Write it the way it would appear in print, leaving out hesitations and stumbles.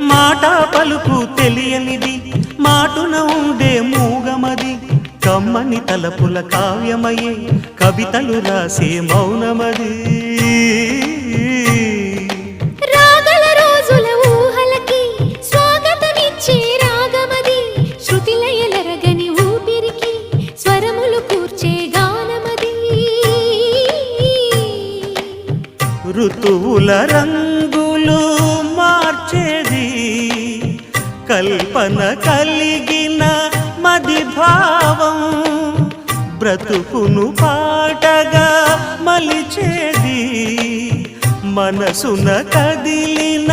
మాట పలుకు తెలియనిది మాటున ఉండే మూగమది కమ్మని తలపుల కావ్యమయే కవితలు రాసే మౌనమది రాగల రోజుల ఊహలకి స్వాగతమిచ్చే రాగమది శృతిలయలరగని ఊపిరికి స్వరములు కూర్చే గానమది ఋతువుల రంగులు మార్చేది కల్పన కలిగిన మది భావం బ్రతుకును పాటగా మలిచేది మనసున కదిలిన